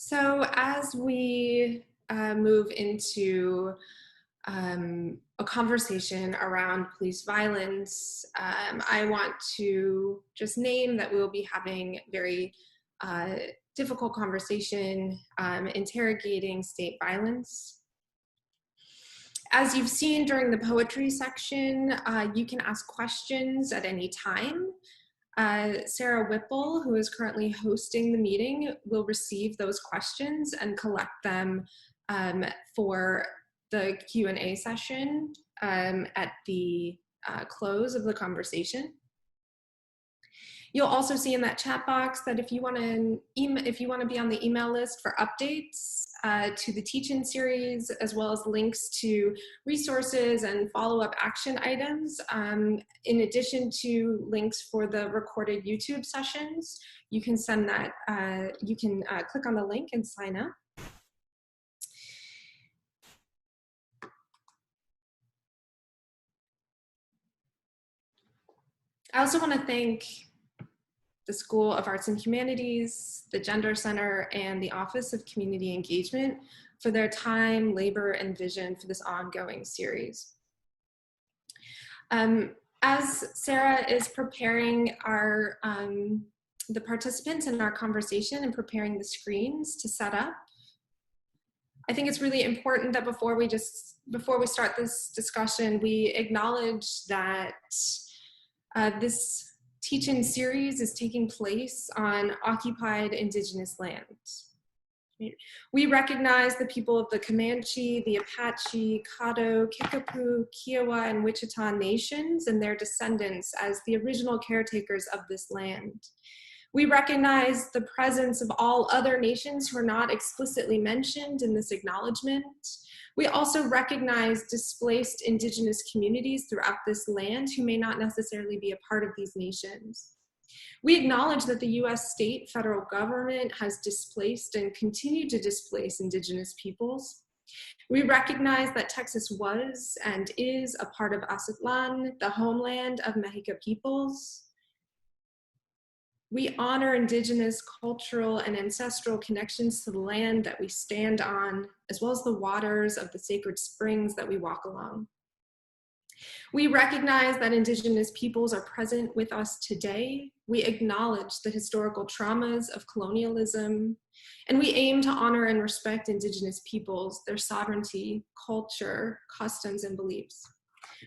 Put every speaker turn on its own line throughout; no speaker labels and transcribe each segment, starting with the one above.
So as we move into a conversation around police violence, I want to just name that we will be having very difficult conversation interrogating state violence. As you've seen during the poetry section, you can ask questions at any time. Sarah Whipple, who is currently hosting the meeting, will receive those questions and collect them for the Q&A session at the close of the conversation. You'll also see in that chat box that if you want to be on the email list for updates to the teach-in series, as well as links to resources and follow-up action items, in addition to links for the recorded YouTube sessions, you can send that. You can click on the link and sign up. I also want to thank the School of Arts and Humanities, the Gender Center, and the Office of Community Engagement for their time, labor, and vision for this ongoing series. As Sarah is preparing our the participants in our conversation and preparing the screens to set up, I think it's really important that before we start this discussion, we acknowledge that this teach-in series is taking place on occupied Indigenous land. We recognize the people of the Comanche, the Apache, Caddo, Kickapoo, Kiowa, and Wichita nations and their descendants as the original caretakers of this land. We recognize the presence of all other nations who are not explicitly mentioned in this acknowledgement. We also recognize displaced Indigenous communities throughout this land who may not necessarily be a part of these nations. We acknowledge that the US state federal government has displaced and continued to displace Indigenous peoples. We recognize that Texas was and is a part of Aztlan, the homeland of Mexica peoples. We honor Indigenous cultural and ancestral connections to the land that we stand on, as well as the waters of the sacred springs that we walk along. We recognize that Indigenous peoples are present with us today. We acknowledge the historical traumas of colonialism, and we aim to honor and respect Indigenous peoples, their sovereignty, culture, customs, and beliefs.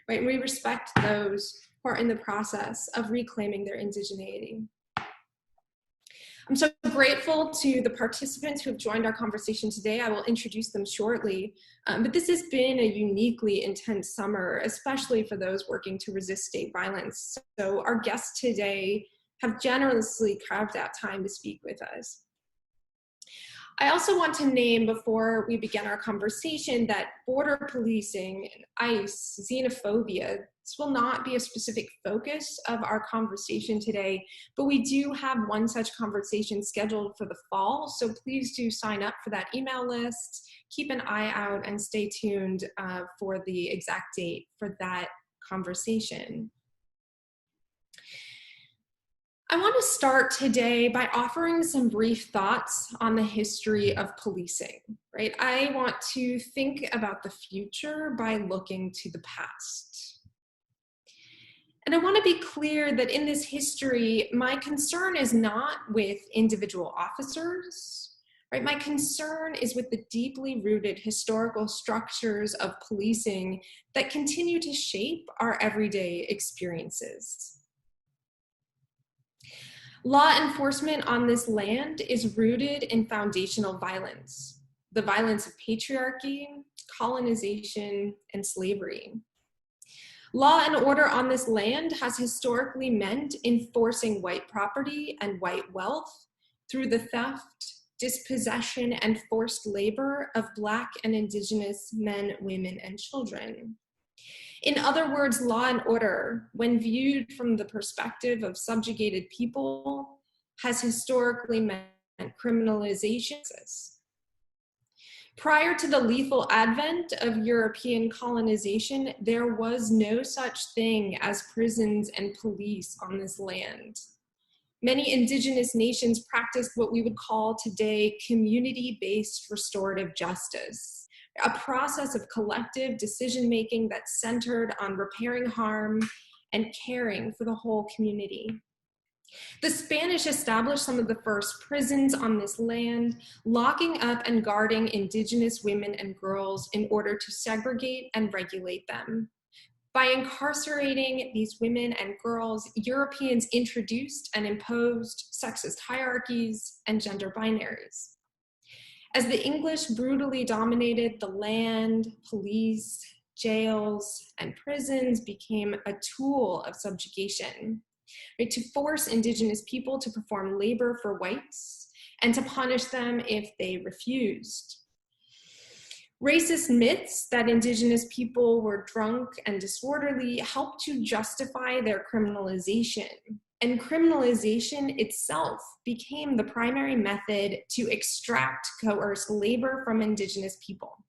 Right? And we respect those who are in the process of reclaiming their indigeneity. I'm so grateful to the participants who have joined our conversation today. I will introduce them shortly, but this has been a uniquely intense summer, especially for those working to resist state violence. So our guests today have generously carved out time to speak with us. I also want to name, before we begin our conversation, that border policing, ICE, xenophobia, this will not be a specific focus of our conversation today, but we do have one such conversation scheduled for the fall, so please do sign up for that email list, keep an eye out, and stay tuned for the exact date for that conversation. I want to start today by offering some brief thoughts on the history of policing, right? I want to think about the future by looking to the past. And I want to be clear that in this history, my concern is not with individual officers, right? My concern is with the deeply rooted historical structures of policing that continue to shape our everyday experiences. Law enforcement on this land is rooted in foundational violence, the violence of patriarchy, colonization, and slavery. Law and order on this land has historically meant enforcing white property and white wealth through the theft, dispossession, and forced labor of Black and Indigenous men, women, and children. In other words, law and order, when viewed from the perspective of subjugated people, has historically meant criminalization. Prior to the lethal advent of European colonization, there was no such thing as prisons and police on this land. Many Indigenous nations practiced what we would call today community-based restorative justice, a process of collective decision-making that centered on repairing harm and caring for the whole community. The Spanish established some of the first prisons on this land, locking up and guarding Indigenous women and girls in order to segregate and regulate them. By incarcerating these women and girls, Europeans introduced and imposed sexist hierarchies and gender binaries. As the English brutally dominated the land, police, jails, and prisons became a tool of subjugation, right, to force Indigenous people to perform labor for whites and to punish them if they refused. Racist myths that Indigenous people were drunk and disorderly helped to justify their criminalization. And criminalization itself became the primary method to extract coerced labor from Indigenous people.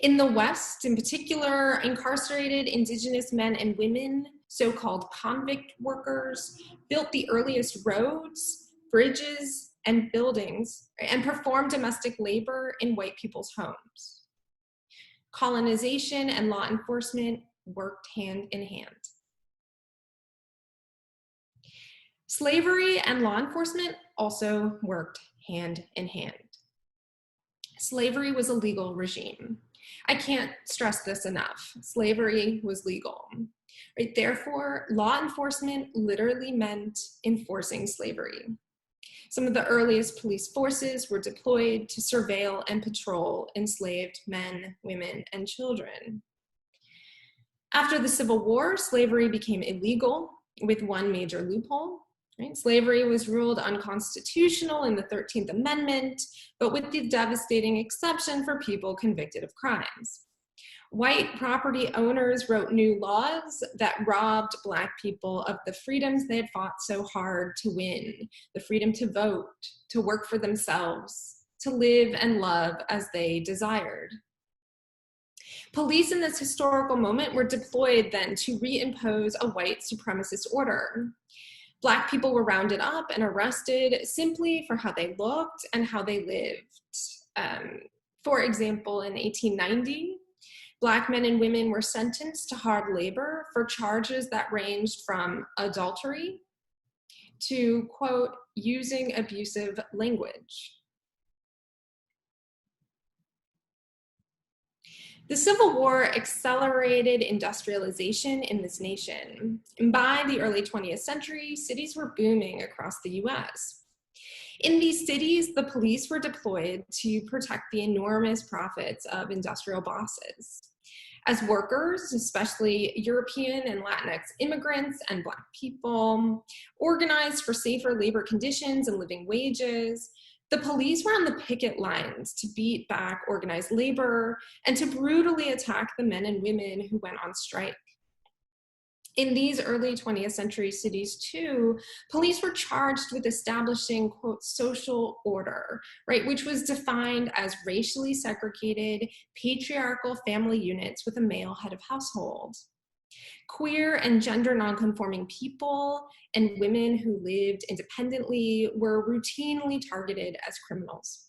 In the West, in particular, incarcerated Indigenous men and women, so-called convict workers, built the earliest roads, bridges, and buildings, and performed domestic labor in white people's homes. Colonization and law enforcement worked hand in hand. Slavery and law enforcement also worked hand in hand. Slavery was a legal regime. I can't stress this enough. Slavery was legal. Right? Therefore, law enforcement literally meant enforcing slavery. Some of the earliest police forces were deployed to surveil and patrol enslaved men, women, and children. After the Civil War, slavery became illegal with one major loophole. Right? Slavery was ruled unconstitutional in the 13th Amendment, but with the devastating exception for people convicted of crimes. White property owners wrote new laws that robbed Black people of the freedoms they had fought so hard to win, the freedom to vote, to work for themselves, to live and love as they desired. Police in this historical moment were deployed then to reimpose a white supremacist order. Black people were rounded up and arrested simply for how they looked and how they lived. For example, in 1890, Black men and women were sentenced to hard labor for charges that ranged from adultery to, quote, using abusive language. The Civil War accelerated industrialization in this nation. And by the early 20th century, cities were booming across the US. In these cities, the police were deployed to protect the enormous profits of industrial bosses. As workers, especially European and Latinx immigrants and Black people, organized for safer labor conditions and living wages, the police were on the picket lines to beat back organized labor and to brutally attack the men and women who went on strike. In these early 20th century cities too, police were charged with establishing, quote, social order, right, which was defined as racially segregated, patriarchal family units with a male head of household. Queer and gender nonconforming people and women who lived independently were routinely targeted as criminals.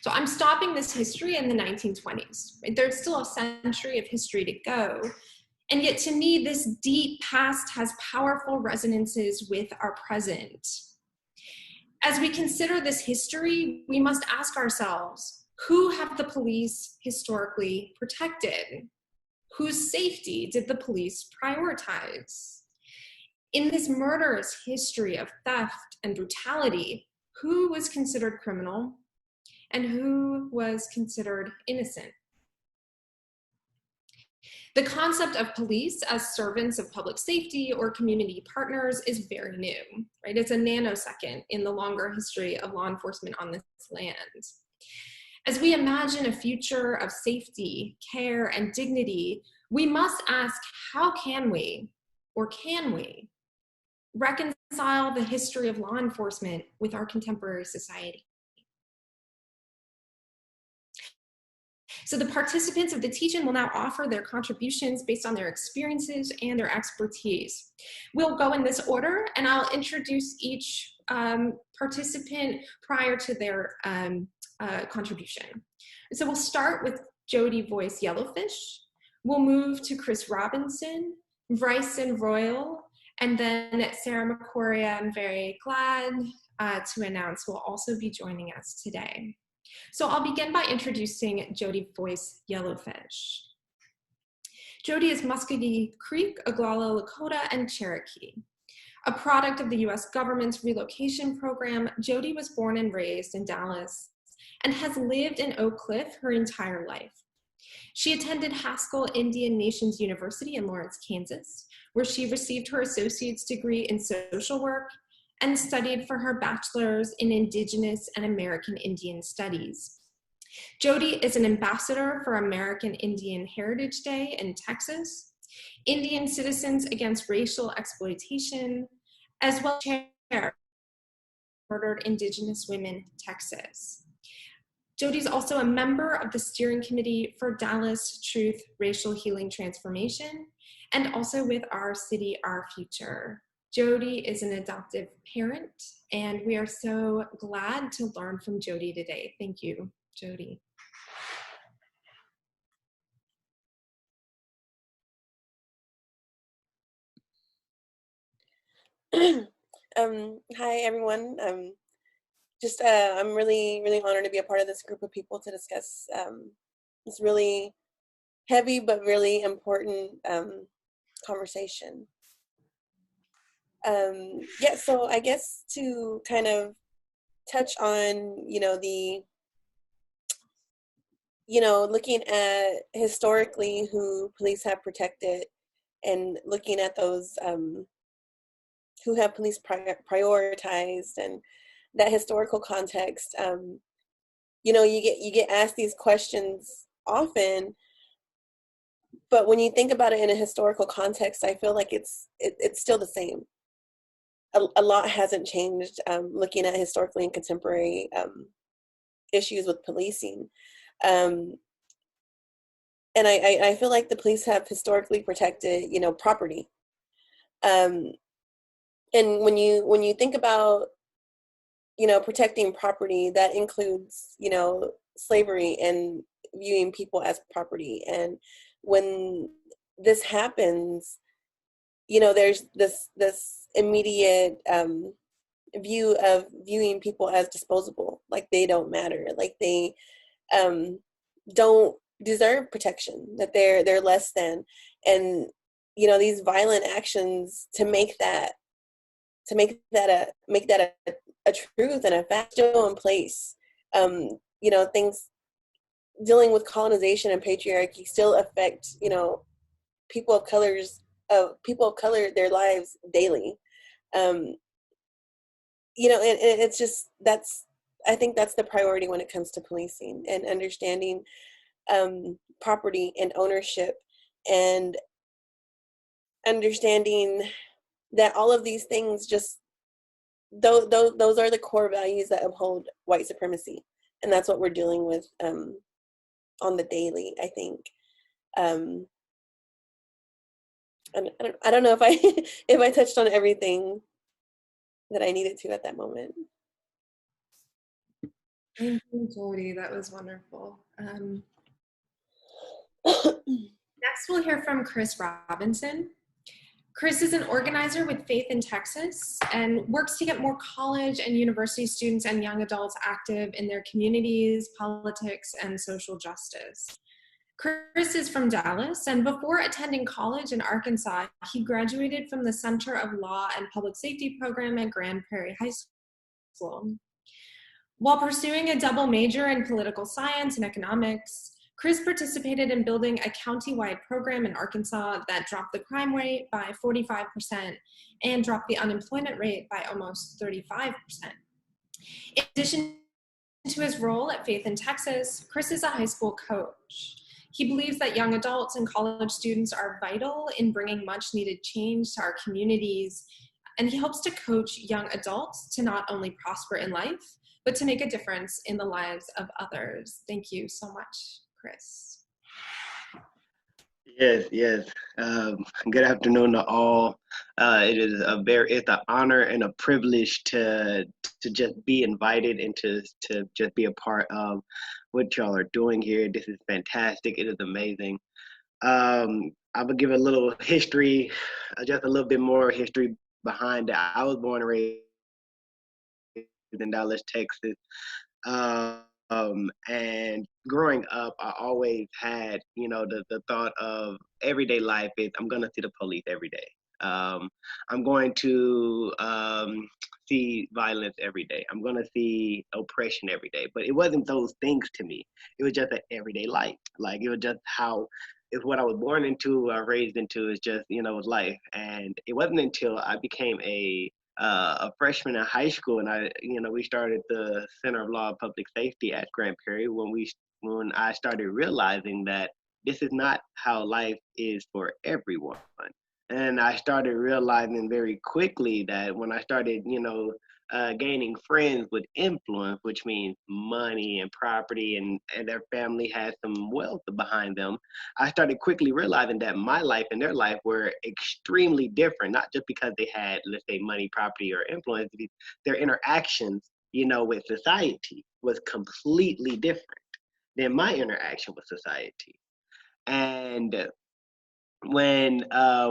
So I'm stopping this history in the 1920s. Right? There's still a century of history to go. And yet to me, this deep past has powerful resonances with our present. As we consider this history, we must ask ourselves, who have the police historically protected? Whose safety did the police prioritize? In this murderous history of theft and brutality, who was considered criminal and who was considered innocent? The concept of police as servants of public safety or community partners is very new, right? It's a nanosecond in the longer history of law enforcement on this land. As we imagine a future of safety, care, and dignity, we must ask, how can we reconcile the history of law enforcement with our contemporary society? So the participants of the teach-in will now offer their contributions based on their experiences and their expertise. We'll go in this order, and I'll introduce each participant prior to their contribution. So we'll start with Jodi Voice Yellowfish. We'll move to Chris Robinson, Bryson Royal, and then Sarah Macquaria, I'm very glad to announce, will also be joining us today. So I'll begin by introducing Jodi Voice Yellowfish. Jodi is Muskogee Creek, Oglala Lakota, and Cherokee. A product of the US government's relocation program, Jodi was born and raised in Dallas and has lived in Oak Cliff her entire life. She attended Haskell Indian Nations University in Lawrence, Kansas, where she received her associate's degree in social work and studied for her bachelor's in Indigenous and American Indian Studies. Jodi is an ambassador for American Indian Heritage Day in Texas, Indian Citizens Against Racial Exploitation, as well as chair Murdered Indigenous Women, Texas. Jodi's also a member of the steering committee for Dallas Truth Racial Healing Transformation, and also with Our City, Our Future. Jodi is an adoptive parent, and we are so glad to learn from Jodi today. Thank you, Jodi.
Hi, everyone. I'm really, really honored to be a part of this group of people to discuss this really heavy but really important conversation. So I guess to kind of touch on, looking at historically who police have protected and looking at those who have police prioritized and that historical context. You get asked these questions often, but when you think about it in a historical context, I feel like it's still the same. A lot hasn't changed looking at historically and contemporary issues with policing. And I feel like the police have historically protected, property. And when you think about, protecting property, that includes, slavery and viewing people as property. And when this happens, there's this immediate view of viewing people as disposable, like they don't matter, like they don't deserve protection, that they're less than. And these violent actions to make that a truth and a fact still in place. Things dealing with colonization and patriarchy still affect people of color, their lives daily. And it's just, I think that's the priority when it comes to policing and understanding property and ownership, and understanding that all of these things just, those are the core values that uphold white supremacy. And that's what we're dealing with on the daily, I think. I don't know if I if I touched on everything that I needed to at that moment.
Thank you, Jodi. That was wonderful. Next, we'll hear from Chris Robinson. Chris is an organizer with Faith in Texas and works to get more college and university students and young adults active in their communities, politics, and social justice. Chris is from Dallas, and before attending college in Arkansas, he graduated from the Center of Law and Public Safety program at Grand Prairie High School. While pursuing a double major in political science and economics, Chris participated in building a county-wide program in Arkansas that dropped the crime rate by 45% and dropped the unemployment rate by almost 35%. In addition to his role at Faith in Texas, Chris is a high school coach. He believes that young adults and college students are vital in bringing much-needed change to our communities, and he hopes to coach young adults to not only prosper in life, but to make a difference in the lives of others. Thank you so much, Chris.
Yes. Good afternoon to all. It's an honor and a privilege to just be invited and to just be a part of what y'all are doing here. This is fantastic. It is amazing. I will give a little history, just a little bit more history behind it. I was born and raised in Dallas, Texas. And growing up, I always had, the thought of everyday life is I'm going to see the police every day. I'm going to see violence every day. I'm going to see oppression every day. But it wasn't those things to me. It was just an everyday life. Like, it was just how it's what I was born into, raised into, is just, was life. And it wasn't until I became a freshman in high school, and we started the Center of Law and Public Safety at Grand Prairie when I started realizing that this is not how life is for everyone. And I started realizing very quickly that when I started, gaining friends with influence, which means money and property, and their family had some wealth behind them, I started quickly realizing that my life and their life were extremely different, not just because they had, let's say, money, property, or influence. Their interactions, with society was completely different than my interaction with society. And when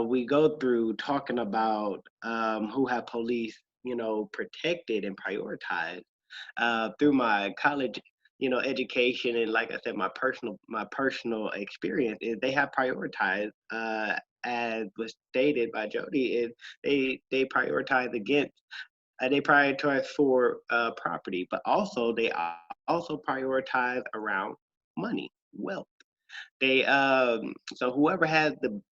we go through talking about who have police, protected and prioritized through my college, education, and like I said, my personal experience is they have prioritized, as was stated by Jodi, is they prioritize against. They prioritize for property, but also they also prioritize around money, wealth. They so whoever has the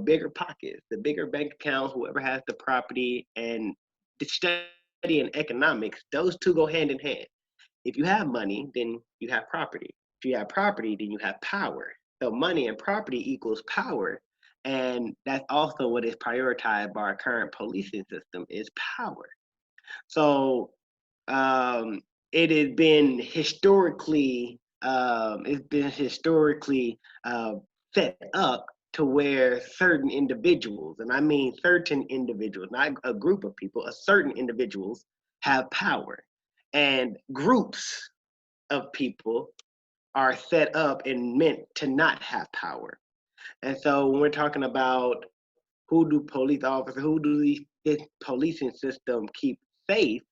bigger pockets, the bigger bank accounts, whoever has the property and the study in economics, those two go hand in hand. If you have money, then you have property. If you have property, then you have power. So money and property equals power, and that's also what is prioritized by our current policing system is power. So it has been historically set up to where certain individuals, and I mean certain individuals, not a group of people, certain individuals have power, and groups of people are set up and meant to not have power. And so when we're talking about who do police officers, this policing system keep safe,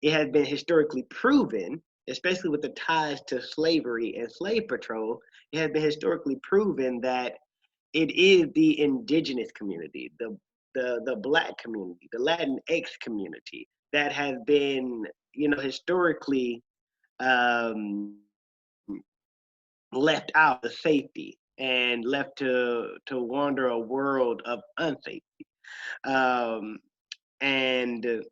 it has been historically proven, especially with the ties to slavery and slave patrol, it has been historically proven that it is the indigenous community, the Black community, the Latinx community that has been, historically left out of safety and left to wander a world of unsafety. And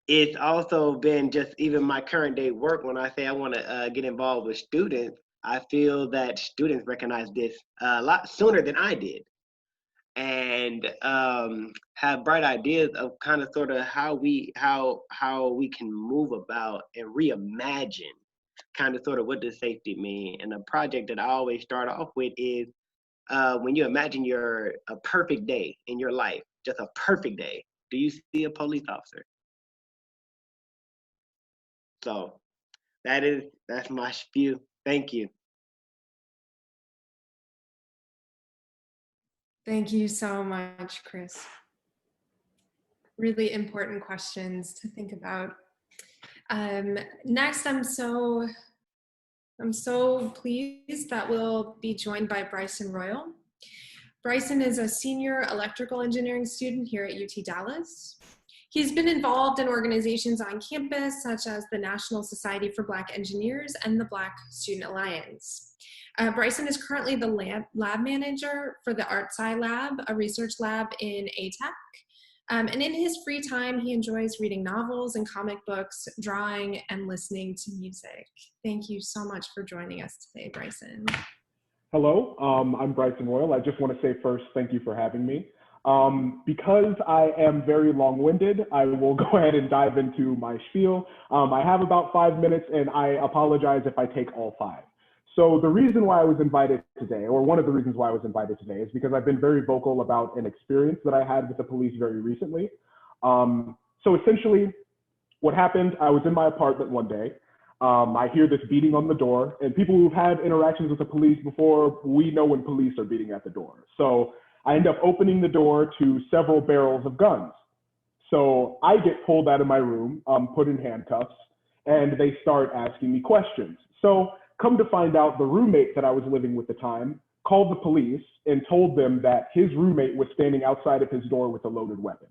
it's also been just even my current day work. When I say I want to get involved with students, I feel that students recognize this a lot sooner than I did, and have bright ideas of kind of sort of how we can move about and reimagine kind of sort of what does safety mean. And a project that I always start off with is when you imagine a perfect day in your life, just a perfect day, do you see a police officer? So that's my spiel. Thank you.
Thank you so much, Chris. Really important questions to think about. Next, I'm so pleased that we'll be joined by Bryson Royal. Bryson is a senior electrical engineering student here at UT Dallas. He's been involved in organizations on campus, such as the National Society for Black Engineers and the Black Student Alliance. Bryson is currently the lab manager for the ArtSci Lab, a research lab in ATEC. And in his free time, he enjoys reading novels and comic books, drawing, and listening to music. Thank you so much for joining us today, Bryson.
Hello, I'm Bryson Royal. I just want to say first, thank you for having me. Because I am very long-winded, I will go ahead and dive into my spiel. I have about 5 minutes, and I apologize if I take all 5. So the reason why I was invited today, or one of the reasons why I was invited today, is because I've been very vocal about an experience that I had with the police very recently. So essentially, what happened, I was in my apartment one day. I hear this beating on the door, and people who've had interactions with the police before, we know when police are beating at the door. So I end up opening the door to several barrels of guns. So I get pulled out of my room, put in handcuffs, and they start asking me questions. So come to find out, the roommate that I was living with at the time called the police and told them that his roommate was standing outside of his door with a loaded weapon.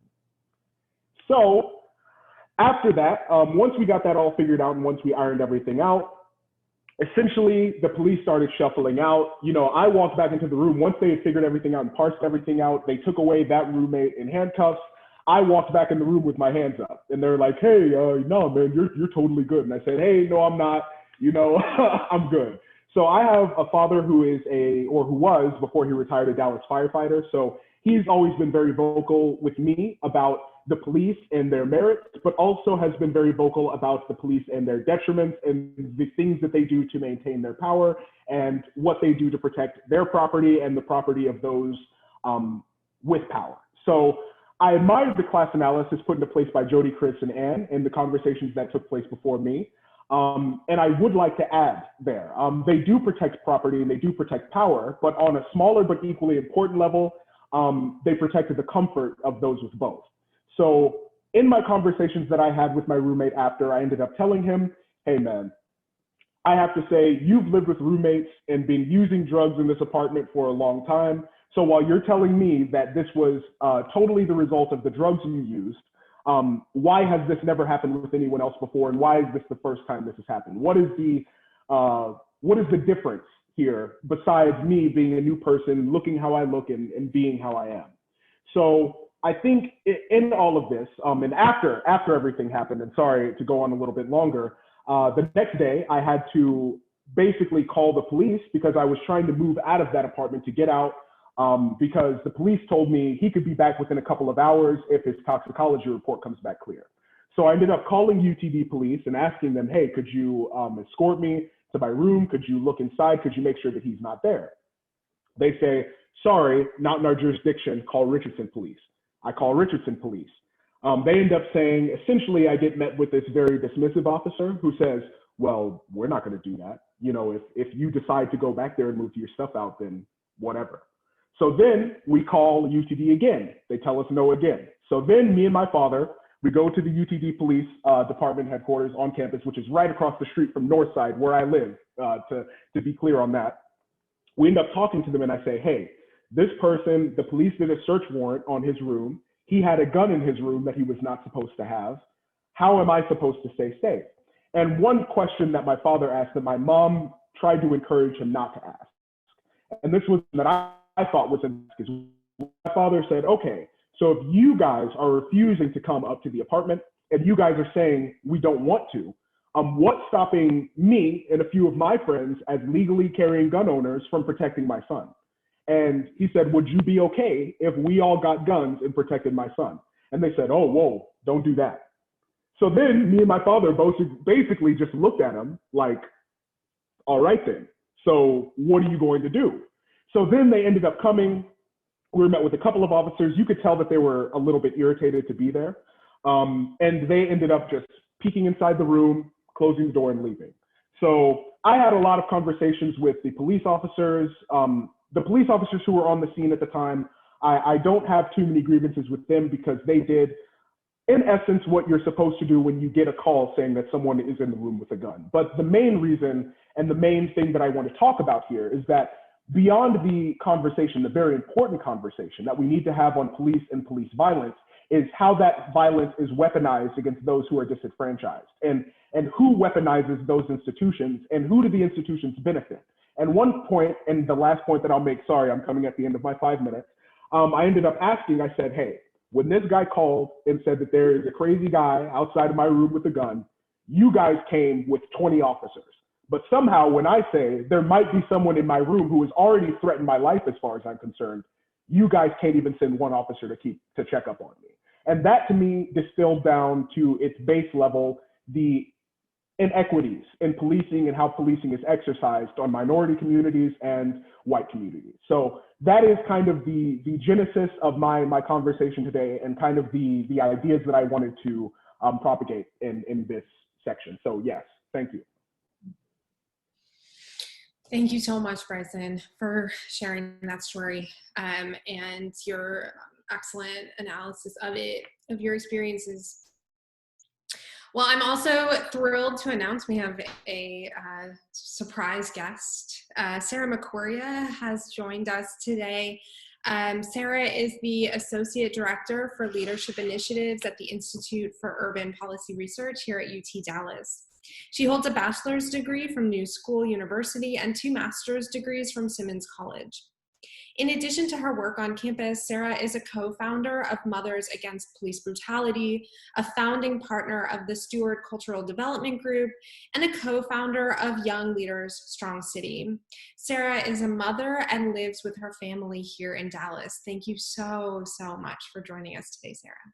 So after that, once we got that all figured out and once we ironed everything out, essentially the police started shuffling out. You know, I walked back into the room. Once they had figured everything out and parsed everything out, they took away that roommate in handcuffs. I walked back in the room with my hands up, and they're like, "Hey, no, man, you're totally good." And I said, "Hey, no, I'm not. You know, I'm good." So I have a father who is who was, before he retired, a Dallas firefighter. So he's always been very vocal with me about the police and their merits, but also has been very vocal about the police and their detriments and the things that they do to maintain their power and what they do to protect their property and the property of those with power. So I admired the class analysis put into place by Jodi, Chris, and Anne and the conversations that took place before me. And I would like to add there, they do protect property and they do protect power, but on a smaller but equally important level, they protected the comfort of those with both. So in my conversations that I had with my roommate after, I ended up telling him, "Hey man, I have to say, you've lived with roommates and been using drugs in this apartment for a long time. So while you're telling me that this was totally the result of the drugs you used, why has this never happened with anyone else before? And why is this the first time this has happened? What is the difference here besides me being a new person, looking how I look and being how I am?" So I think in all of this, and after everything happened, and sorry to go on a little bit longer, the next day I had to basically call the police because I was trying to move out of that apartment to get out, because the police told me he could be back within a couple of hours if his toxicology report comes back clear. So I ended up calling UTD police and asking them, "Hey, could you escort me to my room? Could you look inside? Could you make sure that he's not there?" They say, "Sorry, not in our jurisdiction, call Richardson police." I call Richardson police. They end up saying, essentially, I get met with this very dismissive officer who says, "Well, we're not going to do that. You know, if you decide to go back there and move your stuff out, then whatever." So then we call UTD again. They tell us no again. So then me and my father, we go to the UTD police department headquarters on campus, which is right across the street from Northside, where I live, to be clear on that. We end up talking to them and I say, "Hey, this person, the police did a search warrant on his room. He had a gun in his room that he was not supposed to have. How am I supposed to stay safe?" And one question that my father asked that my mom tried to encourage him not to ask, and this was that I thought was because my father said, "Okay, so if you guys are refusing to come up to the apartment and you guys are saying we don't want to, what's stopping me and a few of my friends as legally carrying gun owners from protecting my son?" And he said, "Would you be okay if we all got guns and protected my son?" And they said, "Oh, whoa, don't do that." So then me and my father both basically just looked at him like, "All right then, so what are you going to do?" So then they ended up coming. We were met with a couple of officers. You could tell that they were a little bit irritated to be there. And they ended up just peeking inside the room, closing the door and leaving. So I had a lot of conversations with the police officers. The police officers who were on the scene at the time, I don't have too many grievances with them because they did, in essence, what you're supposed to do when you get a call saying that someone is in the room with a gun. But the main reason and the main thing that I want to talk about here is that beyond the conversation, the very important conversation that we need to have on police and police violence is how that violence is weaponized against those who are disenfranchised and who weaponizes those institutions and who do the institutions benefit. And one point, and the last point that I'll make, sorry, I'm coming at the end of my 5 minutes. I ended up asking, I said, "Hey, when this guy called and said that there is a crazy guy outside of my room with a gun, you guys came with 20 officers. But somehow when I say there might be someone in my room who has already threatened my life as far as I'm concerned, you guys can't even send one officer to check up on me." And that to me distilled down to its base level, the inequities in policing and how policing is exercised on minority communities and white communities. So that is kind of the genesis of my conversation today, and kind of the ideas that I wanted to propagate in this section. So yes, thank you.
Thank you so much, Bryson, for sharing that story and your excellent analysis of it, of your experiences. Well, I'm also thrilled to announce we have a surprise guest. Sarah Macquaria has joined us today. Sarah is the Associate Director for Leadership Initiatives at the Institute for Urban Policy Research here at UT Dallas. She holds a bachelor's degree from New School University and 2 master's degrees from Simmons College. In addition to her work on campus, Sarah is a co-founder of Mothers Against Police Brutality, a founding partner of the Steward Cultural Development Group, and a co-founder of Young Leaders Strong City. Sarah is a mother and lives with her family here in Dallas. Thank you so much for joining us today, Sarah.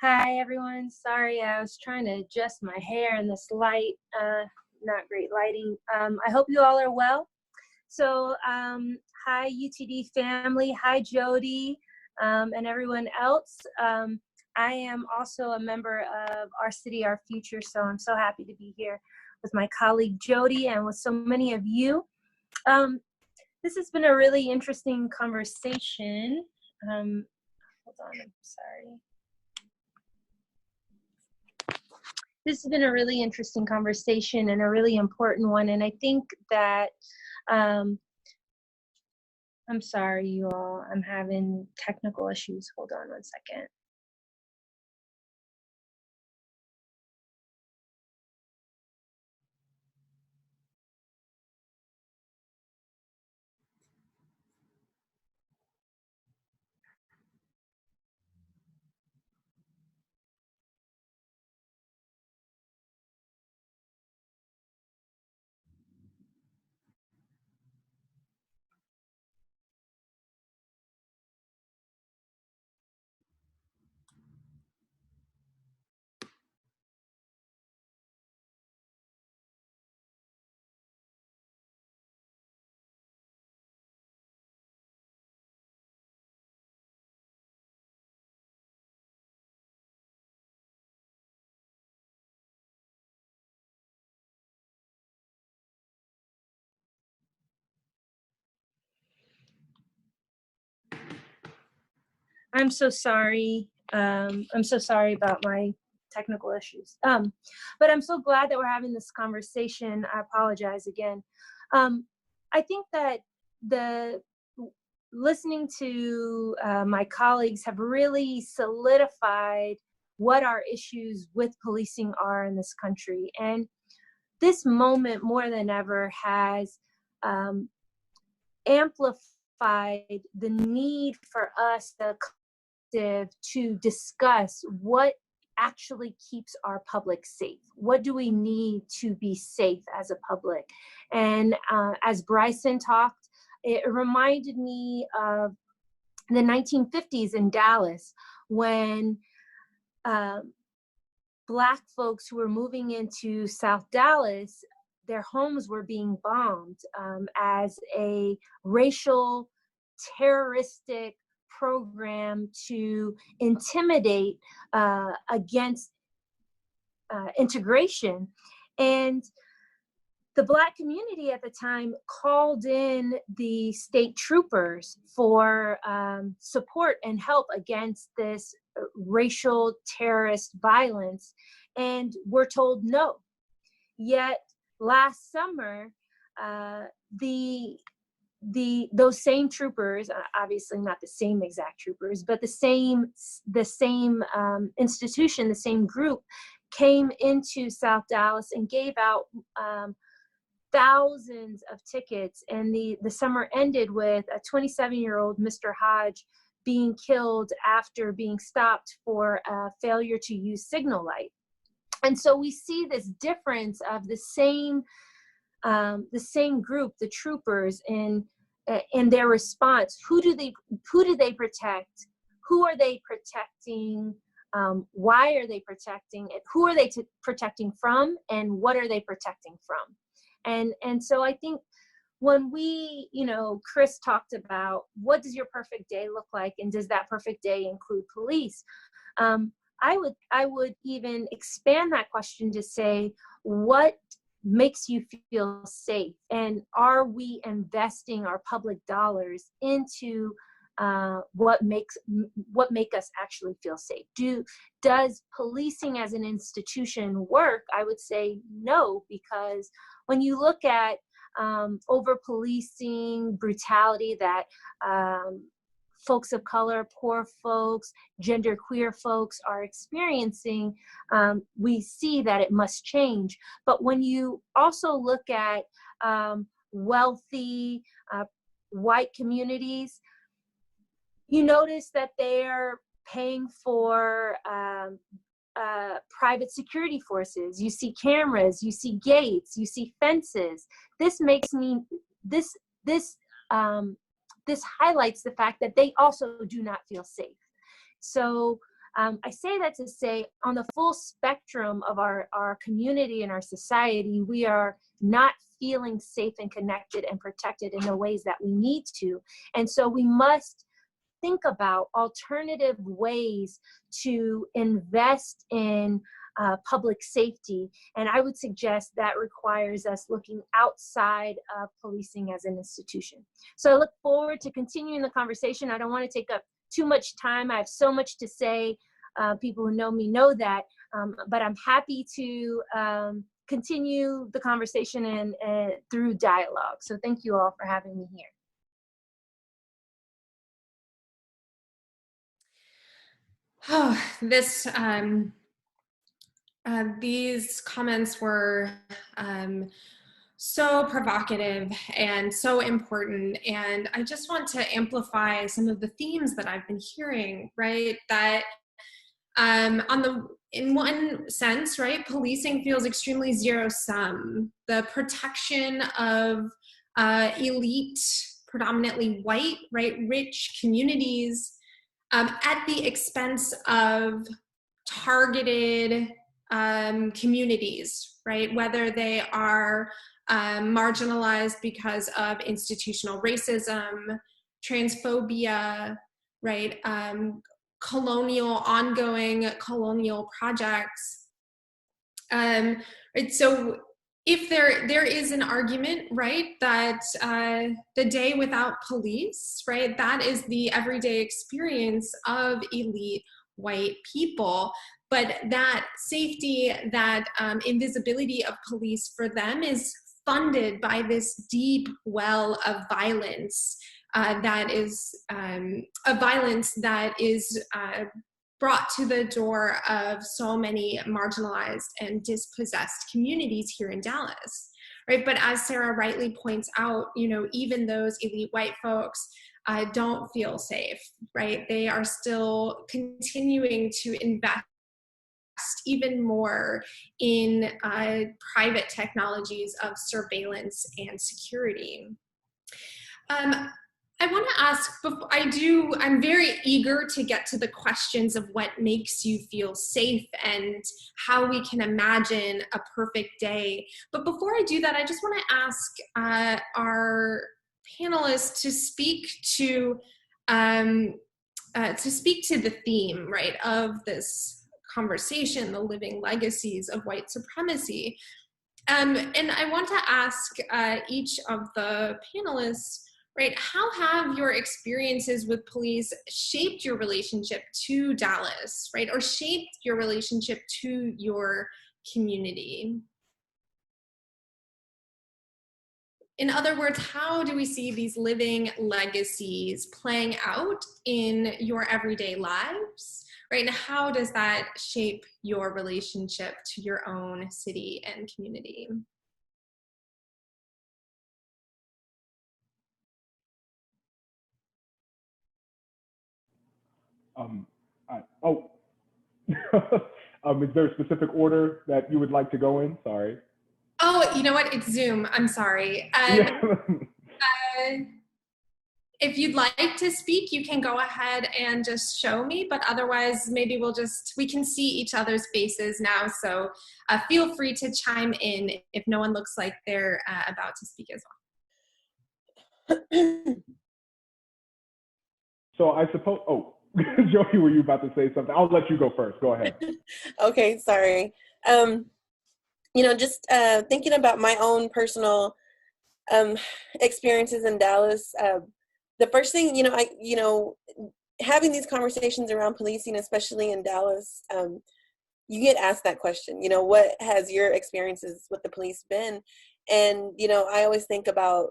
Hi, everyone. Sorry, I was trying to adjust my hair in this light. Not great lighting. I hope you all are well. So, hi, UTD family. Hi, Jodi, and everyone else. I am also a member of Our City, Our Future, so I'm so happy to be here with my colleague Jodi and with so many of you. This has been a really interesting conversation. Hold on, I'm sorry. This has been a really interesting conversation and a really important one. And I think that, I'm sorry, you all, I'm having technical issues. Hold on one second. I'm so sorry. I'm so sorry about my technical issues. But I'm so glad that we're having this conversation. I apologize again. I think that listening to my colleagues have really solidified what our issues with policing are in this country. And this moment more than ever has amplified the need for us, the to discuss what actually keeps our public safe. What do we need to be safe as a public? And as Bryson talked, it reminded me of the 1950s in Dallas when Black folks who were moving into South Dallas, their homes were being bombed as a racial, terroristic program to intimidate against integration. And the Black community at the time called in the state troopers for support and help against this racial terrorist violence, and were told no. Yet last summer, those same troopers, obviously not the same exact troopers, but the same institution, the same group, came into South Dallas and gave out thousands of tickets. And the summer ended with a 27-year-old Mr. Hodge being killed after being stopped for a failure to use signal light. And so we see this difference of the same group, the troopers, in their response. Who do they protect? Who are they protecting? why are they protecting it? Who are they protecting from, and what are they protecting from? And so I think when we, Chris talked about what does your perfect day look like, and does that perfect day include police? I would even expand that question to say, what makes you feel safe, and are we investing our public dollars into what make us actually feel safe? Does policing as an institution work? I would say no, because when you look at over policing, brutality that folks of color, poor folks, genderqueer folks are experiencing, we see that it must change. But when you also look at wealthy white communities, you notice that they're paying for private security forces. You see cameras, you see gates, you see fences. This makes me, this highlights the fact that they also do not feel safe. So I say that to say, on the full spectrum of our community and our society, we are not feeling safe and connected and protected in the ways that we need to. And so we must think about alternative ways to invest in public safety. And I would suggest that requires us looking outside of policing as an institution. So I look forward to continuing the conversation. I don't want to take up too much time. I have so much to say. People who know me know that, but I'm happy to continue the conversation and through dialogue. So thank you all for having me here.
Oh, these comments were so provocative and so important. And I just want to amplify some of the themes that I've been hearing, right? That in one sense, right, policing feels extremely zero-sum. The protection of elite, predominantly white, right, rich communities at the expense of targeted communities, right? Whether they are marginalized because of institutional racism, transphobia, right? Ongoing colonial projects. Right? So if there is an argument, right, that the day without police, right, that is the everyday experience of elite white people, but that safety, that invisibility of police for them is funded by this deep well of violence that is brought to the door of so many marginalized and dispossessed communities here in Dallas, right? But as Sarah rightly points out, even those elite white folks don't feel safe, right? They are still continuing to invest even more in private technologies of surveillance and security. I want to ask, I'm very eager to get to the questions of what makes you feel safe and how we can imagine a perfect day. But before I do that, I just want to ask our panelists to speak to the theme, right, of this conversation, the living legacies of white supremacy. And I want to ask each of the panelists, right, how have your experiences with police shaped your relationship to Dallas, right, or shaped your relationship to your community? In other words, how do we see these living legacies playing out in your everyday lives, right? And how does that shape your relationship to your own city and community?
Is there a specific order that you would like to go in? Sorry.
Oh, you know what? It's Zoom. I'm sorry. If you'd like to speak, you can go ahead and just show me, but otherwise maybe we can see each other's faces now. So feel free to chime in if no one looks like they're about to speak as well.
So I suppose, oh, Jodi, were you about to say something? I'll let you go first. Go ahead.
Okay, sorry. Just thinking about my own personal experiences in Dallas. The first thing, having these conversations around policing, especially in Dallas, you get asked that question, what has your experiences with the police been? And, I always think about,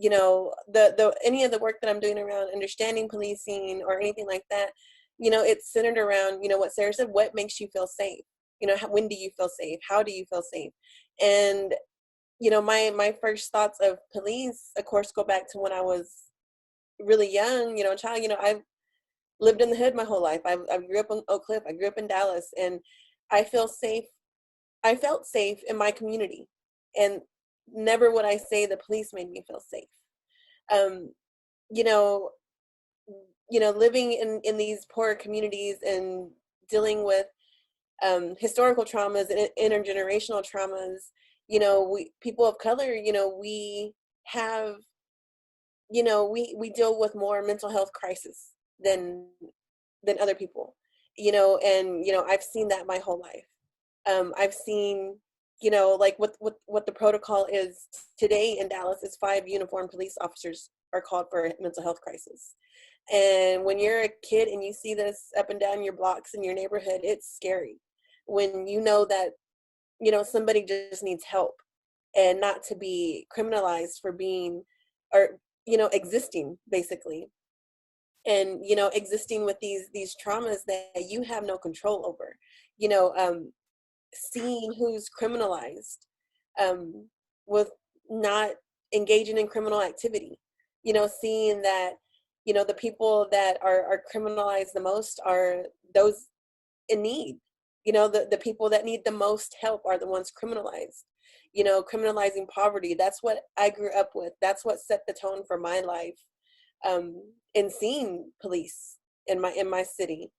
any of the work that I'm doing around understanding policing or anything like that, it's centered around, what Sarah said, what makes you feel safe? When do you feel safe? How do you feel safe? And, my first thoughts of police, of course, go back to when I was really young, child. I've lived in the hood my whole life. I grew up in Oak Cliff. I grew up in Dallas, and I felt safe in my community, and never would I say the police made me feel safe. Living in these poor communities and dealing with historical traumas and intergenerational traumas, we people of color, we have, we deal with more mental health crisis than other people, and I've seen that my whole life. I've seen, like what the protocol is today in Dallas is 5 uniformed police officers are called for a mental health crisis. And when you're a kid and you see this up and down your blocks in your neighborhood, it's scary. When that, somebody just needs help and not to be criminalized for being or, existing basically. And, existing with these traumas that you have no control over, seeing who's criminalized with not engaging in criminal activity, seeing that, the people that are criminalized the most are those in need. The people that need the most help are the ones criminalized. Criminalizing poverty, that's what I grew up with. That's what set the tone for my life, in seeing police in my city.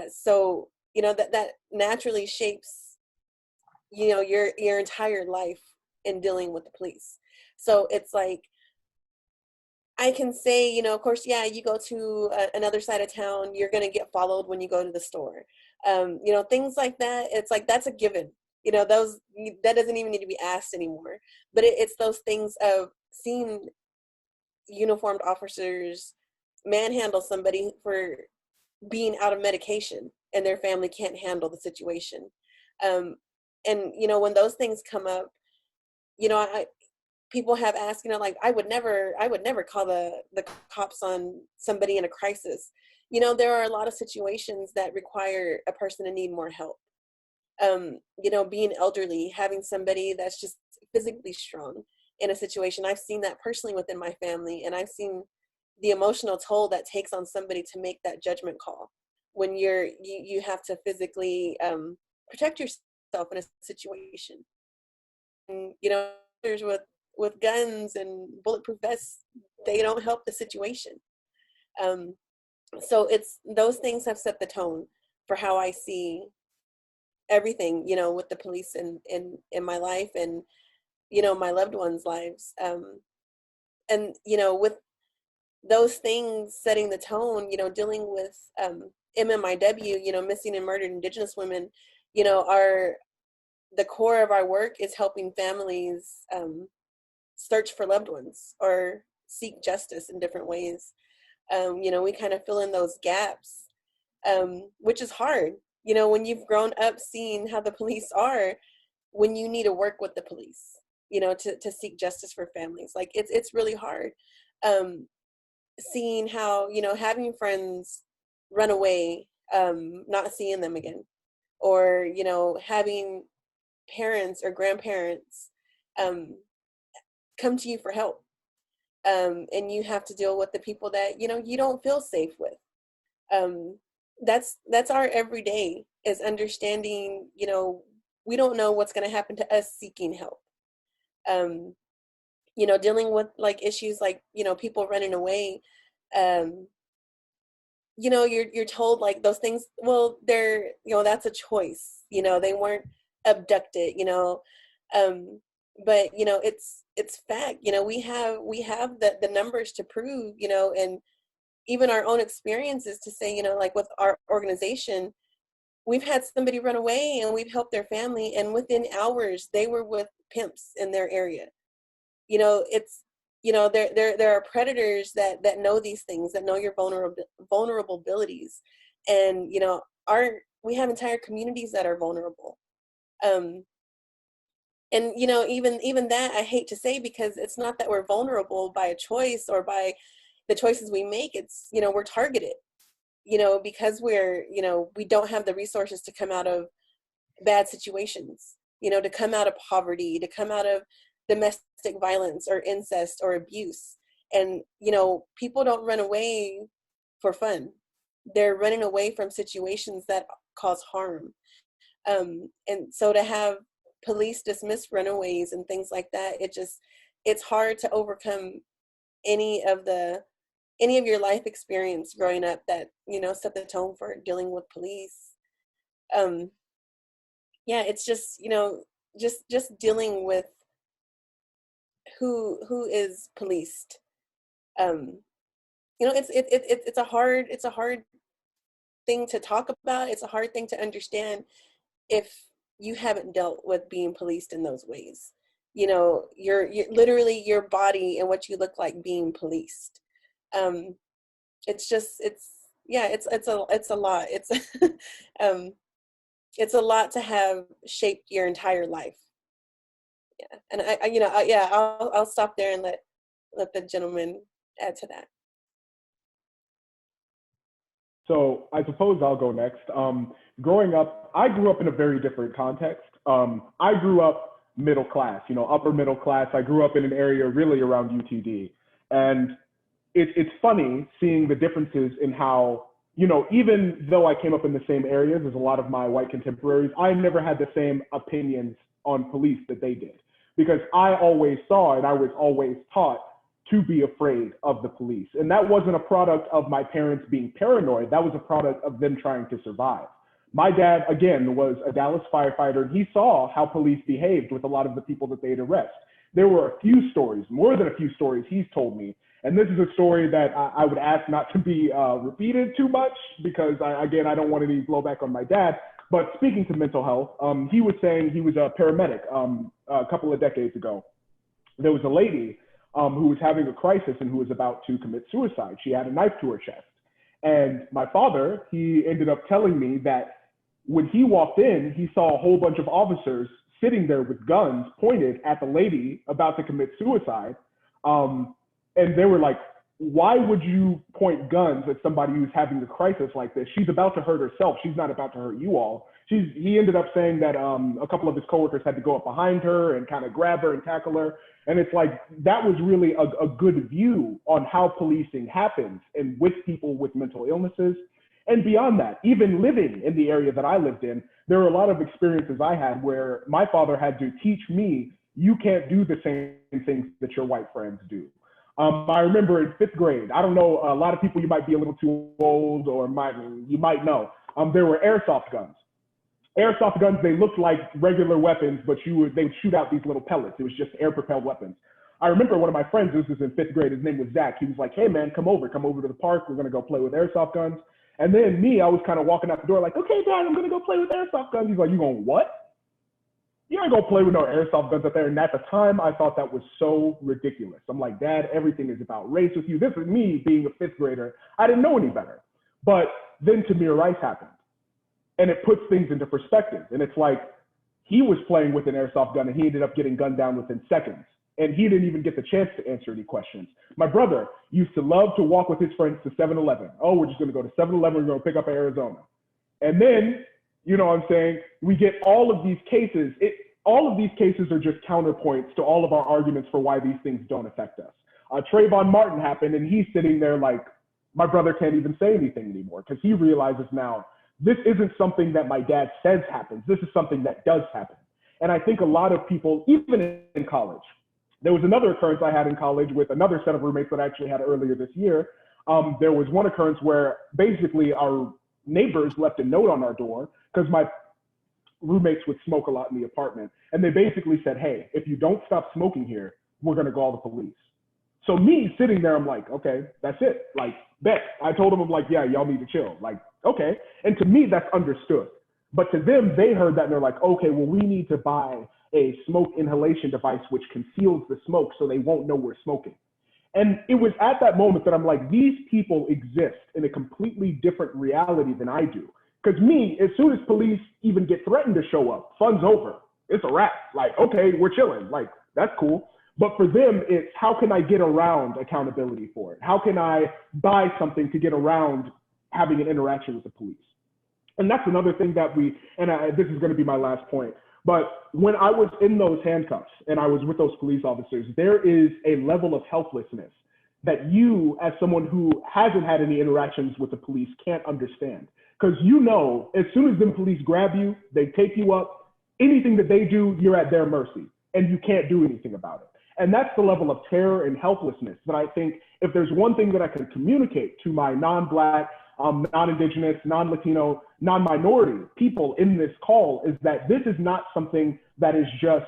So, that naturally shapes, your entire life in dealing with the police. So it's like, I can say, of course, yeah, you go to another side of town, you're going to get followed when you go to the store. Things like that. It's like, that's a given, that doesn't even need to be asked anymore. But it's those things of seeing uniformed officers manhandle somebody for being out of medication and their family can't handle the situation. And, when those things come up, people have asked, like, I would never call the cops on somebody in a crisis. There are a lot of situations that require a person to need more help. Being elderly, having somebody that's just physically strong in a situation. I've seen that personally within my family, and I've seen the emotional toll that takes on somebody to make that judgment call when you have to physically protect yourself in a situation. And, there's with guns and bulletproof vests, they don't help the situation. So it's those things have set the tone for how I see everything, with the police in my life and, my loved ones' lives. And, with those things setting the tone, dealing with MMIW, missing and murdered Indigenous women, are the core of our work is helping families search for loved ones or seek justice in different ways. We kind of fill in those gaps, which is hard, when you've grown up seeing how the police are, when you need to work with the police, to seek justice for families. Like it's really hard. Seeing how, having friends run away, not seeing them again, or, having parents or grandparents come to you for help, and you have to deal with the people that you don't feel safe with. That's our everyday, is understanding, we don't know what's going to happen to us seeking help. you know, dealing with like issues like, you know, people running away, you know, you're told like those things, well, they're, you know, that's a choice, you know, they weren't abducted, you know, but you know, it's fact, you know, we have the numbers to prove, you know, and even our own experiences to say, you know, like with our organization, we've had somebody run away and we've helped their family, and within hours they were with pimps in their area. You know, it's, you know, there are predators that know these things, that know your vulnerabilities, and you know, we have entire communities that are vulnerable. And you know, even that I hate to say, because it's not that we're vulnerable by a choice or by the choices we make. It's, you know, we're targeted, you know, because we're, you know, we don't have the resources to come out of bad situations, you know, to come out of poverty, to come out of domestic violence or incest or abuse. And, you know, people don't run away for fun. They're running away from situations that cause harm. And so to have police dismiss runaways and things like that, it's hard to overcome any of your life experience growing up that, you know, set the tone for dealing with police. Yeah, it's just, you know, just dealing with who is policed. You know, it's a hard thing to talk about. It's a hard thing to understand if you haven't dealt with being policed in those ways. You know, you're literally your body and what you look like being policed. It's a lot. It's a lot to have shaped your entire life. Yeah, and I'll stop there and let the gentleman add to that.
So I suppose I'll go next. Growing up, I grew up in a very different context. I grew up middle class, you know, upper middle class. I grew up in an area really around UTD. And it's funny seeing the differences in how, you know, even though I came up in the same areas as a lot of my white contemporaries, I never had the same opinions on police that they did. Because I always saw and I was always taught to be afraid of the police. And that wasn't a product of my parents being paranoid. That was a product of them trying to survive. My dad, again, was a Dallas firefighter, and he saw how police behaved with a lot of the people that they'd arrest. There were a few stories, more than a few stories he's told me. And this is a story that I would ask not to be repeated too much because, I don't want any blowback on my dad. But speaking to mental health, he was saying he was a paramedic a couple of decades ago. There was a lady who was having a crisis and who was about to commit suicide. She had a knife to her chest. And my father, he ended up telling me that when he walked in, he saw a whole bunch of officers sitting there with guns pointed at the lady about to commit suicide. And they were like, why would you point guns at somebody who's having a crisis like this? She's about to hurt herself. She's not about to hurt you all. He ended up saying that a couple of his coworkers had to go up behind her and kind of grab her and tackle her. And it's like, that was really a good view on how policing happens and with people with mental illnesses. And beyond that, even living in the area that I lived in, there were a lot of experiences I had where my father had to teach me, you can't do the same things that your white friends do. I remember in 5th grade, I don't know, a lot of people, you might be a little too old or you might know, there were airsoft guns. Airsoft guns, they looked like regular weapons, but they would shoot out these little pellets. It was just air-propelled weapons. I remember one of my friends, this was in 5th grade, his name was Zach. He was like, hey man, come over to the park. We're gonna go play with airsoft guns. And then me, I was kind of walking out the door like, okay, Dad, I'm gonna go play with airsoft guns. He's like, you going what? You ain't gonna play with no airsoft guns up there. And at the time, I thought that was so ridiculous. I'm like, Dad, everything is about race with you. This is me being a 5th grader. I didn't know any better. But then Tamir Rice happened. And it puts things into perspective. And it's like, he was playing with an airsoft gun and he ended up getting gunned down within seconds. And he didn't even get the chance to answer any questions. My brother used to love to walk with his friends to 7-Eleven. Oh, we're just gonna go to 7-Eleven, we're gonna pick up Arizona. And then, you know what I'm saying, we get all of these cases. All of these cases are just counterpoints to all of our arguments for why these things don't affect us. Trayvon Martin happened and he's sitting there like, my brother can't even say anything anymore because he realizes now, this isn't something that my dad says happens. This is something that does happen. And I think a lot of people, even in college, There was another occurrence I had in college with another set of roommates that I actually had earlier this year. There was one occurrence where basically our neighbors left a note on our door because my roommates would smoke a lot in the apartment. And they basically said, hey, if you don't stop smoking here, we're going to call the police. So me sitting there, I'm like, okay, that's it. Like, bet. I told them, I'm like, yeah, y'all need to chill. Like, okay. And to me, that's understood. But to them, they heard that and they're like, okay, well, we need to buy a smoke inhalation device which conceals the smoke so they won't know we're smoking. And it was at that moment that I'm like, these people exist in a completely different reality than I do. Because me, as soon as police even get threatened to show up, fun's over. It's a wrap. Like, okay, we're chilling. Like, that's cool. But for them, it's how can I get around accountability for it? How can I buy something to get around having an interaction with the police? And that's another thing that this is going to be my last point, but when I was in those handcuffs and I was with those police officers, there is a level of helplessness that you, as someone who hasn't had any interactions with the police, can't understand. Because you know, as soon as them police grab you, they take you up, anything that they do, you're at their mercy and you can't do anything about it. And that's the level of terror and helplessness that I think if there's one thing that I can communicate to my non-Black, non-Indigenous, non-Latino, non-minority people in this call is that this is not something that is just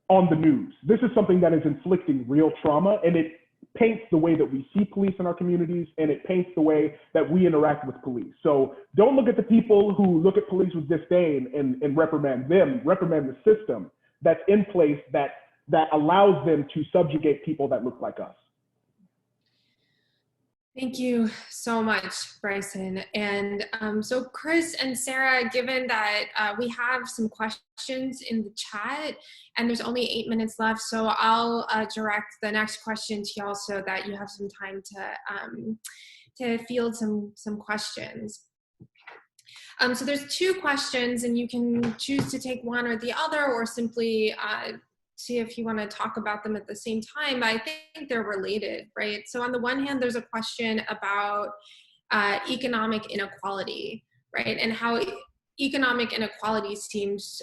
on the news. This is something that is inflicting real trauma, and it paints the way that we see police in our communities, and it paints the way that we interact with police. So don't look at the people who look at police with disdain and reprimand them, reprimand the system that's in place that allows them to subjugate people that look like us.
Thank you so much, Bryson. And so Chris and Sarah, given that we have some questions in the chat and there's only 8 minutes left, so I'll direct the next question to y'all so that you have some time to field some questions. So there's 2 questions and you can choose to take one or the other or simply see if you want to talk about them at the same time. But I think they're related, right? So on the one hand, there's a question about economic inequality, right? And how economic inequality seems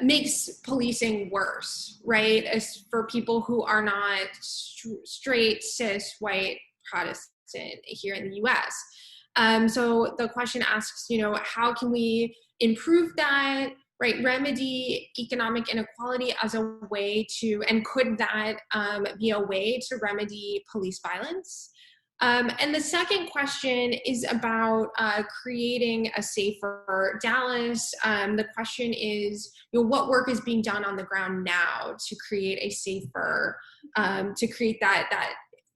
makes policing worse, right? As for people who are not straight, cis, white, Protestant here in the US. So the question asks, how can we improve that? Right, remedy economic inequality as a way to, and could that be a way to remedy police violence? And the second question is about creating a safer Dallas. The question is, what work is being done on the ground now to create a safer, to create that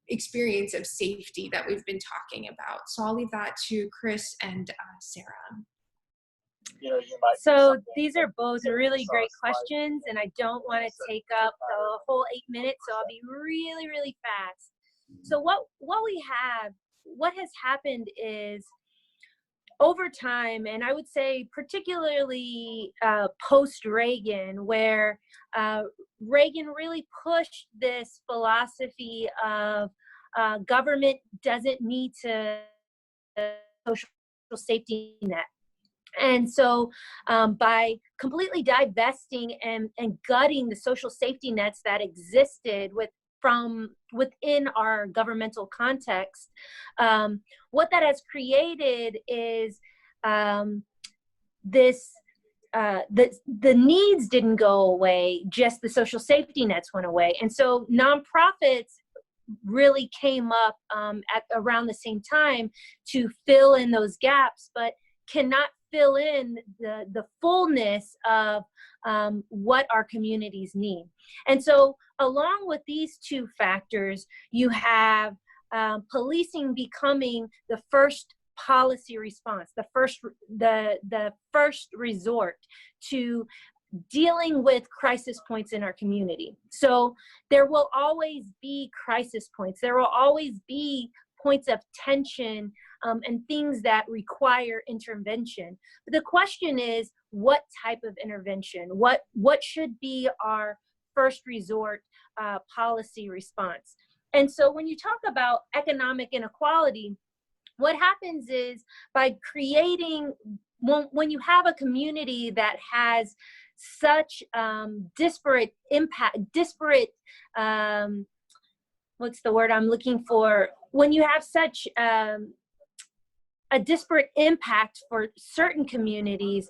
experience of safety that we've been talking about. So I'll leave that to Chris and Sarah.
So these are both really great questions, and I don't want to take up the whole 8 minutes, so I'll be really, really fast. So what has happened is over time, and I would say particularly post-Reagan, where Reagan really pushed this philosophy of government doesn't need to social safety net. And so by completely divesting and gutting the social safety nets that existed from within our governmental context, what that has created is the needs didn't go away, just the social safety nets went away. And so nonprofits really came up at around the same time to fill in those gaps, but cannot fill in the fullness of what our communities need. And so along with these 2 factors, you have policing becoming the first policy response, the first resort to dealing with crisis points in our community. So there will always be crisis points. There will always be points of tension and things that require intervention. But the question is, what type of intervention? What should be our first resort policy response? And so when you talk about economic inequality, what happens is by creating, when you have a community that has such disparate impact, what's the word I'm looking for? When you have such a disparate impact for certain communities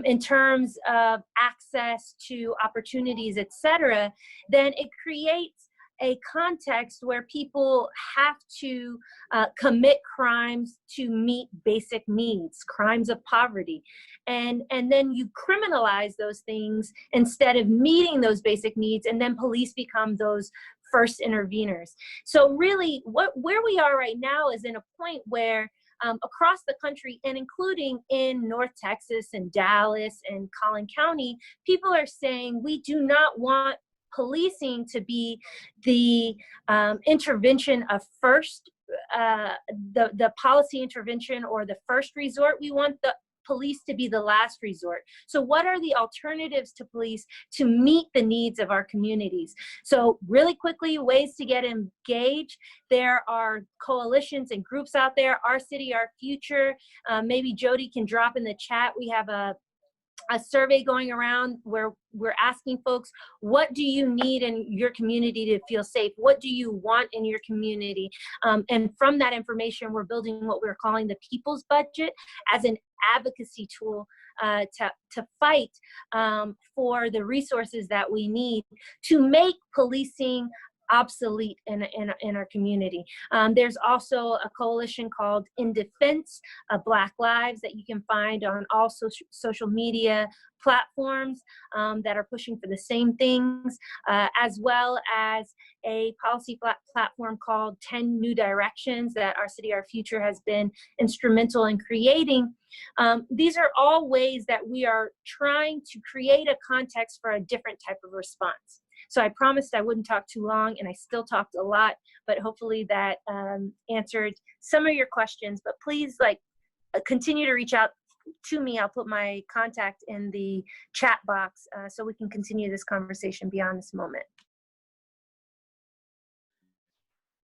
in terms of access to opportunities, et cetera, then it creates a context where people have to commit crimes to meet basic needs, crimes of poverty. And then you criminalize those things instead of meeting those basic needs, and then police become those first interveners. So really where we are right now is in a point where across the country, and including in North Texas and Dallas and Collin County, people are saying we do not want policing to be the intervention of first, the policy intervention or the first resort. We want the police to be the last resort. So what are the alternatives to police to meet the needs of our communities? So really quickly, ways to get engaged. There are coalitions and groups out there, Our City, Our Future. Maybe Jodi can drop in the chat. We have a survey going around where we're asking folks, what do you need in your community to feel safe? What do you want in your community? And from that information, we're building what we're calling the People's Budget as an advocacy tool to fight for the resources that we need to make policing obsolete in our community. There's also a coalition called In Defense of Black Lives that you can find on all social media platforms that are pushing for the same things, as well as a policy platform called 10 New Directions that Our City, Our Future has been instrumental in creating. These are all ways that we are trying to create a context for a different type of response. So I promised I wouldn't talk too long, and I still talked a lot, but hopefully that answered some of your questions. But please continue to reach out to me. I'll put my contact in the chat box so we can continue this conversation beyond this moment.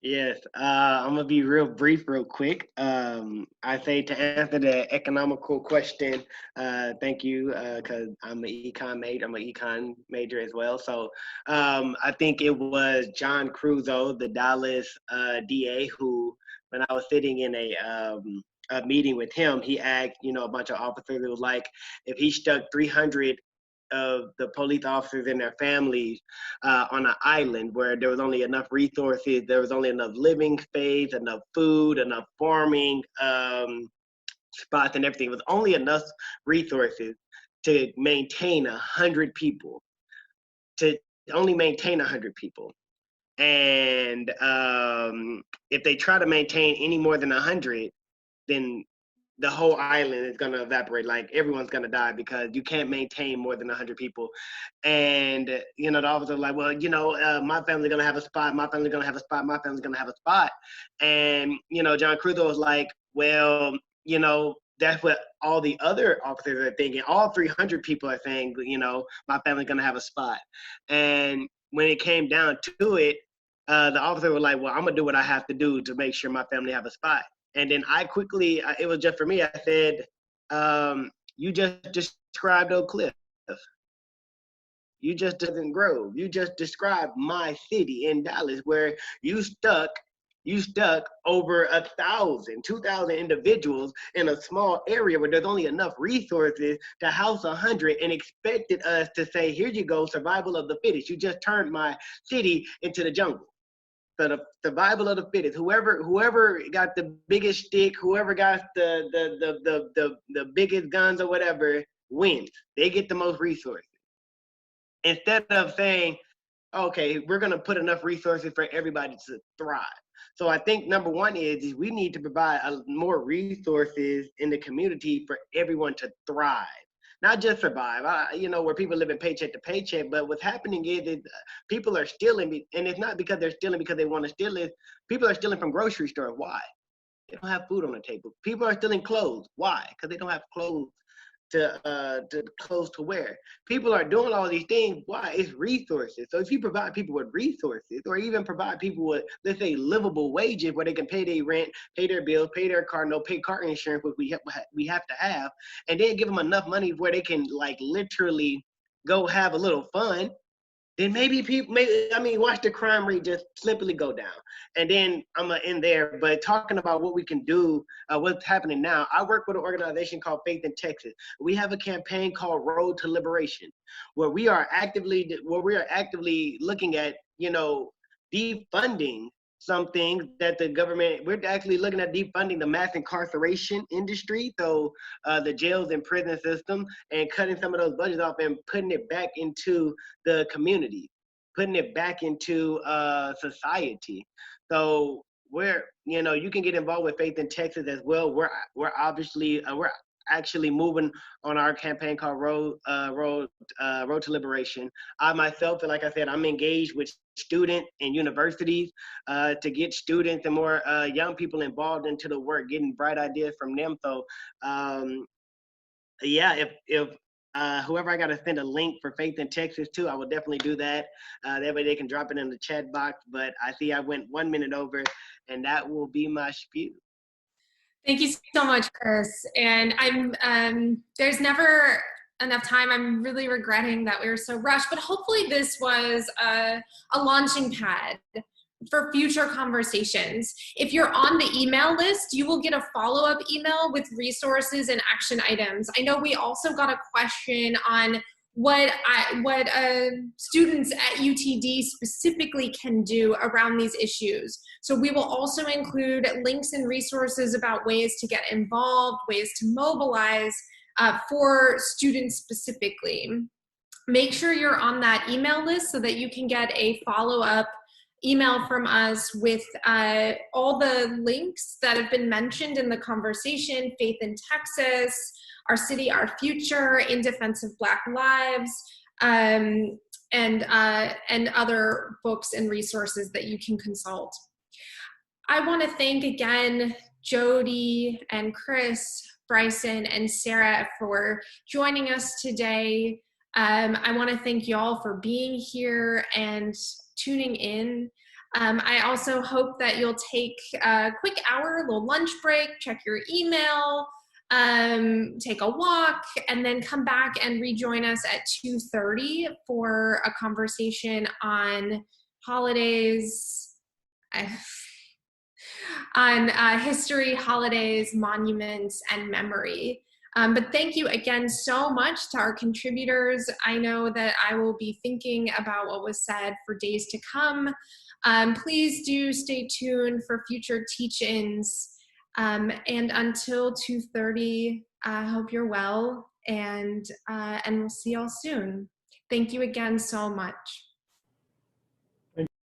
Yes, I'm gonna be real brief, real quick. I say to answer the economical question, thank you, because I'm an econ major. I'm an econ major as well. So I think it was John Crusoe, the Dallas DA, who, when I was sitting in a meeting with him, he asked, a bunch of officers. It was like if he stuck 300 of the police officers and their families on an island where there was only enough resources, there was only enough living space, enough food, enough farming spots and everything. It was only enough resources to maintain 100 people, to only maintain 100 people. And if they try to maintain any more than 100, then the whole island is going to evaporate. Like, everyone's going to die because you can't maintain more than 100 people. And, the officer was like, well, my family's going to have a spot. My family's going to have a spot. My family's going to have a spot. And, John Crusoe was like, well, that's what all the other officers are thinking. All 300 people are saying, my family's going to have a spot. And when it came down to it, the officer was like, well, I'm going to do what I have to do to make sure my family have a spot. And then I quickly, it was just for me, I said, you just described Oak Cliff. You just didn't Grove. You just described my city in Dallas, where you stuck over 1,000, 2,000 individuals in a small area where there's only enough resources to house 100, and expected us to say, here you go, survival of the fittest. You just turned my city into the jungle. So the survival of the fittest. Whoever got the biggest stick, whoever got the biggest guns or whatever, wins. They get the most resources. Instead of saying, okay, we're gonna put enough resources for everybody to thrive. So I think number one is we need to provide more resources in the community for everyone to thrive. Not just survive, where people live in paycheck to paycheck, but what's happening is people are stealing, and it's not because they're stealing because they want to steal it. People are stealing from grocery stores. Why? They don't have food on the table. People are stealing clothes. Why? Because they don't have clothes to wear. People are doing all these things. Why? It's resources. So if you provide people with resources, or even provide people with, let's say, livable wages where they can pay their rent, pay their bills, pay their car note, pay car insurance, which we have to have, and then give them enough money where they can literally go have a little fun, then maybe people, watch the crime rate just simply go down. And then I'm gonna end there. But talking about what we can do, what's happening now, I work with an organization called Faith in Texas. We have a campaign called Road to Liberation, where we are actively looking at, defunding some things that the government, we're actually looking at defunding the mass incarceration industry, so the jails and prison system, and cutting some of those budgets off and putting it back into the community, putting it back into society. So you can get involved with Faith in Texas as well. We're actually moving on our campaign called Road to Liberation. I myself, and like I said, I'm engaged with students and universities to get students and more young people involved into the work, getting bright ideas from them. So if whoever I got to send a link for Faith in Texas to, I will definitely do that. That way they can drop it in the chat box. But I see I went 1 minute over, and that will be my spiel.
Thank you so much, Chris. And there's never enough time. I'm really regretting that we were so rushed, but hopefully this was a launching pad for future conversations. If you're on the email list, you will get a follow-up email with resources and action items. I know we also got a question on what students at UTD specifically can do around these issues. So we will also include links and resources about ways to get involved, ways to mobilize for students specifically. Make sure you're on that email list so that you can get a follow-up email from us with all the links that have been mentioned in the conversation: Faith in Texas, Our City, Our Future, In Defense of Black Lives, and other books and resources that you can consult. I want to thank again Jodi and Chris, Bryson, and Sarah for joining us today. I want to thank y'all for being here and tuning in. I also hope that you'll take a quick hour, a little lunch break, check your email, take a walk, and then come back and rejoin us at 2:30 for a conversation on holidays, on history, holidays, monuments, and memory. But thank you again so much to our contributors. I know that I will be thinking about what was said for days to come. Please do stay tuned for future teach-ins. And until 2:30, I hope you're well, and we'll see y'all soon. Thank you again so much.